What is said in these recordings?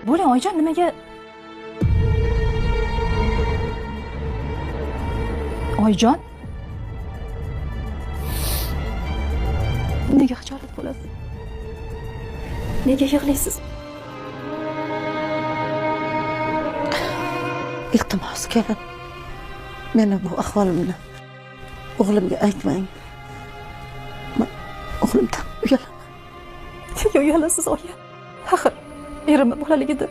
Bo'ling oyijon, nimaga? Oyijon? Nega xijolat bo'lasiz? Nega yig'laysiz? Iltimos kelin, meni bu ahvolimni o'g'limga aytmang. Men o'g'limdan uyalaman. Nega uyalasiz oyi? Axir erimni bolaligida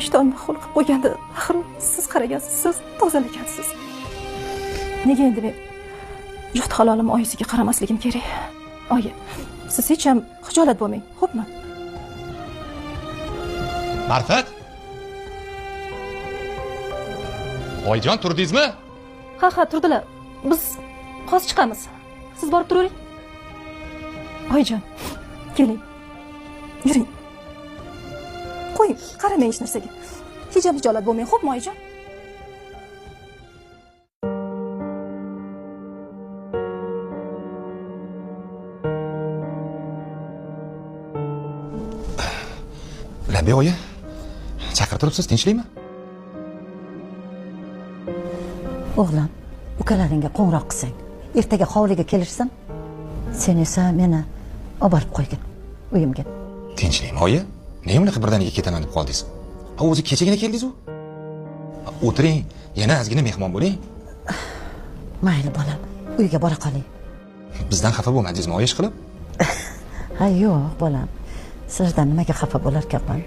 ishtonni ho'l qilib qo'yganda, axir siz qaragansiz, siz tozalagansiz. Nega endi men juft halolim oyisiga qaramasligim kerak? Oyi, siz hech ham xijolat bo'lmang, xo'pmi? Marfat? Oyijon, turdingizmi? Ha, turdilar. Biz qoz chiqamiz. Siz borib turavering. Oyijon, keling. Yuring. Qo'ying, qaramang hech narsaga. Hech ham xijolat bo'lmang, xo'pmi oyijon? Labi oyi, chaqirib turibsiz, tinchlikmi? O'g'lim, ukalaringga qo'ng'iroq qilsang, ertaga hovliga kelishsin. Sen esa meni olib borib qo'ygin uyimga. Tinchlikmi oyi? Nega unaqa birdaniga ketaman deb qoldingiz? O'zi kechagina keldingiz-ku? O'tiring, yana ozgina mehmon bo'ling. Mayli bolam, uyga bora qoling. Bizdan xafa bo'lmadingizmi oyi, ish qilib? Ha, yo'q bolam. Sizdan nimaga xafa bo'lar ekanman?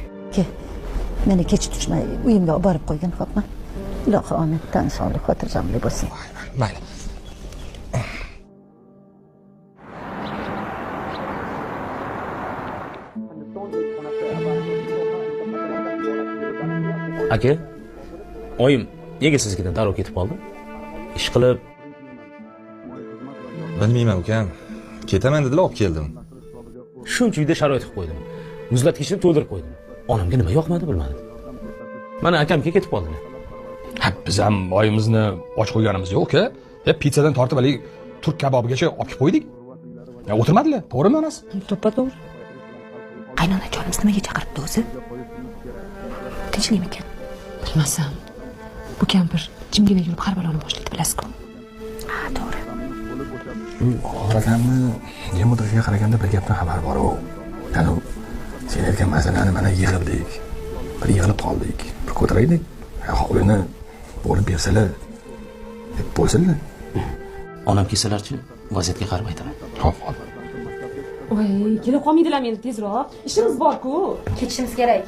Meni kechiktirmay uyimga olib borib qo'ygin, xo'pmi? Ilohi omin, tan sog'lik, xotirjamlik bo'lsin. Mayli. Aka, oyim nega siznikidan darrov ketib qoldi? Ish qilib. Bilmayman ukam. Ketaman dedilar, olib keldim. Shuncha uyda sharoit qilib qo'ydim. Muzlatgichni to'ldirib qo'ydim. Onamga nima yoqmadi bilmadim. Mana akamga ketib qoldilar. Ha, biz ham oyimizni och qo'yganimiz yo'q-ku. Pizzadan tortib hali turk kabobigacha olib kelib qo'ydik. O'tirmadilar, to'g'rimi onasi? To'ppa-to'g'ri. Qaynona jonimiz nimaga chaqiribdi o'zi? Tinchlikmikan? Bilmasam. Bu kampir jimgina yurib har baloni boshlaydi, bilasizku. Ha, to'g'ri. Orakamni demodaga qaraganda bir gapdan xabar bor-ku. Ya'ni sen aytgan masalani mana yig'ildik. Bir yig'ilib qoldik. Bir ko'taraylik. Hovlini bo'lib bersalar deb bo'lsinlar. Onam kelsalarchi, vaziyatga qarab aytaman. Xo'p. Voy, kelib qolmaydilar meni tezroq. Ishimiz bor-ku. Ketishimiz kerak.